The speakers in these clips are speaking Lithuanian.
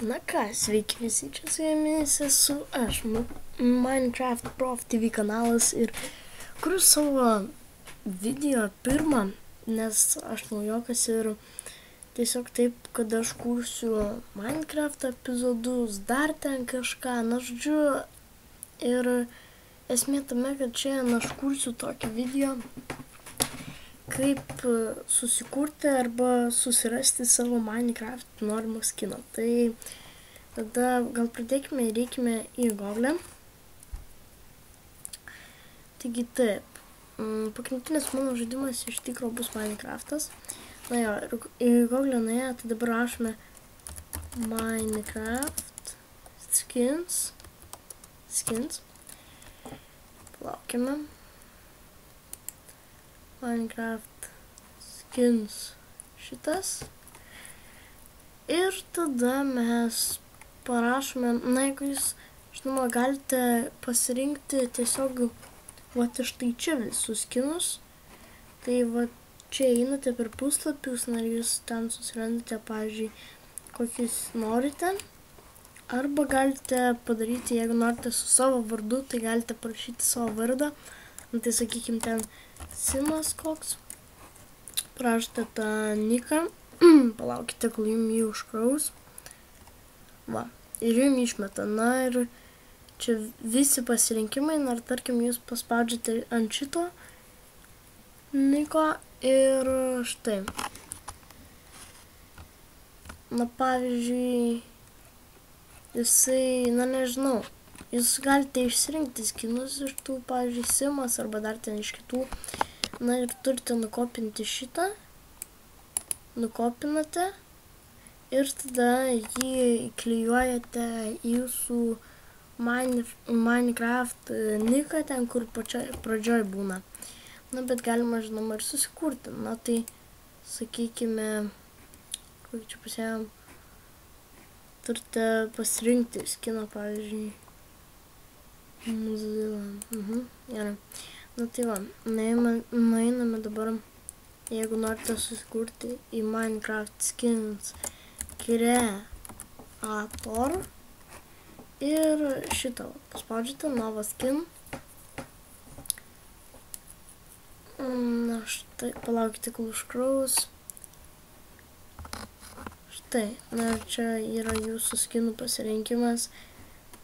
Na ką, sveiki visi, čia su jumis esu aš, Minecraft Prof TV kanalas ir kuriu savo video pirmą, nes aš naujokas ir tiesiog taip, kad aš kursiu Minecraft epizodus, dar ten kažką, na žodžiu, ir esmė tame, kad šiandien aš kursiu tokį video, kaip susikurti arba susirasti savo Minecraft norimą skiną. Tai tada gal pradėkime ir reikime į Google. Taigi taip, pagrindinis mano žaidimas iš tikro bus Minecraftas. Na jo, į Google nuėję, tai dabar rašome Minecraft skins. Palaukime. Minecraft skins šitas. Ir tada mes parašome, na jeigu jūs, žinoma, galite pasirinkti tiesiog vat štai čia visus skinus. Tai vat čia einate per puslapius, na ir jūs ten susirandate, pavyzdžiui, kokius norite. Arba galite padaryti, jeigu norite su savo vardu, tai galite parašyti savo vardą. Na tai sakykime ten Simas koks. Prašote tą niką. Palaukite, kol jums jį užkraus. Va. Ir jums išmeta. Na ir čia visi pasirinkimai. Na ir tarkim jūs paspaudžiate ant šito niko. Ir štai. Na pavyzdžiui, jisai, na nežinau. Jūs galite išsirinkti skinus iš tų, pavyzdžiui, Simas arba dar ten iš kitų. Na ir turite nukopinti šitą. Nukopinate. Ir tada jį įklijuojate į jūsų Minecraft niką ten, kur pradžioj būna. Na bet galima, žinoma, ir susikurti. Na tai, sakykime, kokį čia pasiėmėm. Turite pasirinkti skiną, pavyzdžiui. Mozilla. Gerai. Na tai va, nueiname dabar, jeigu norite susikurti į Minecraft skins creator ir šitą paspaudžiate Nova skin. Na štai, palaukite, kol užkraus. Štai, na čia yra jūsų skinų pasirinkimas.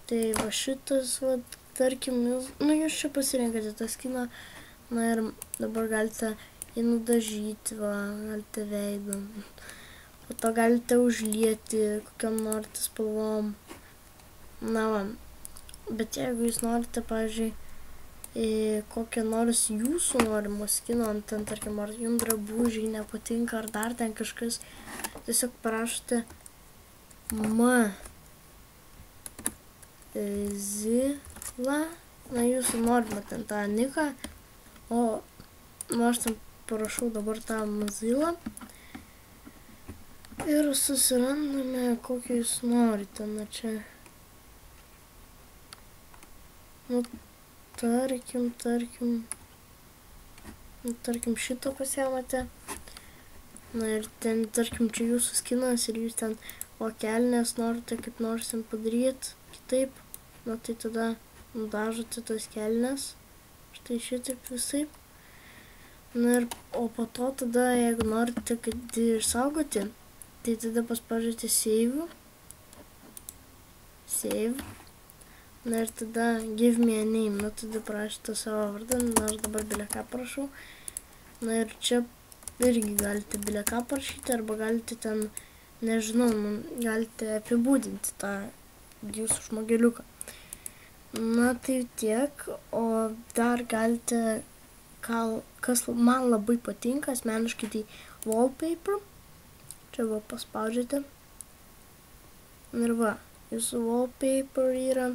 Tai va šitas, va, tarkim, jūs čia pasirinkate tą skiną, na ir dabar galite jį nudažyti, va, galite veidą, po to galite užlieti kokiam norite spalvom, na va, bet jeigu jūs norite, pavyzdžiui, kokią nors jūsų norimą skiną, ten, tarkim, ar jums drabužiai nepatinka, ar dar ten kažkas, tiesiog parašote Mozilla, na jūsų norima ten tą niką, o aš ten parašau dabar tą Mozilla ir susirandame kokį jūs norite, na čia, nu tarkim šito pasiemate, na ir ten, tarkim, čia jūsų skinas ir jūs ten kelnes norite kaip nors ten padaryti kitaip. Na tai tada nudažote tas kelnes, štai šitaip visaip. Na ir, o po to tada, jeigu norite, kad išsaugoti, tai tada paspaudžiate save. Na ir tada give me a name, na tada parašyti savo vardą, na aš dabar bileką parašau. Na ir čia irgi galite bileką parašyti, arba galite ten, nežinau, galite apibūdinti tą jūsų žmogeliuką. Na tai tiek, o dar galite, kas man labai patinka, asmeniškai tai wallpaper. Čia va paspaudžiate. Ir va, jūsų wallpaper yra,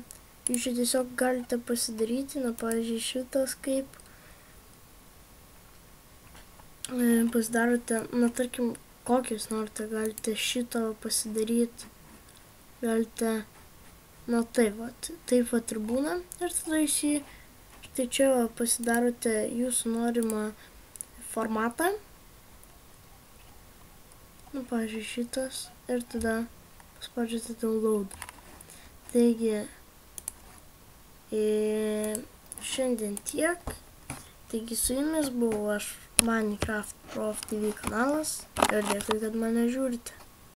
jūs čia tiesiog galite pasidaryti, na pavyzdžiui šitas kaip. Pasidarote, na tarkim, kokius norite, galite šito pasidaryti, galite. Na taip vat ir būna. Ir tada jūs jį, štai čia pasidarote jūsų norimą formatą. Nu, pavyzdžiui, šitas. Ir tada spaudžiate download. Taigi, šiandien tiek. Taigi su jumis buvau aš, Minecraft Prof TV kanalas. Ir dėkui, kad mane žiūrite.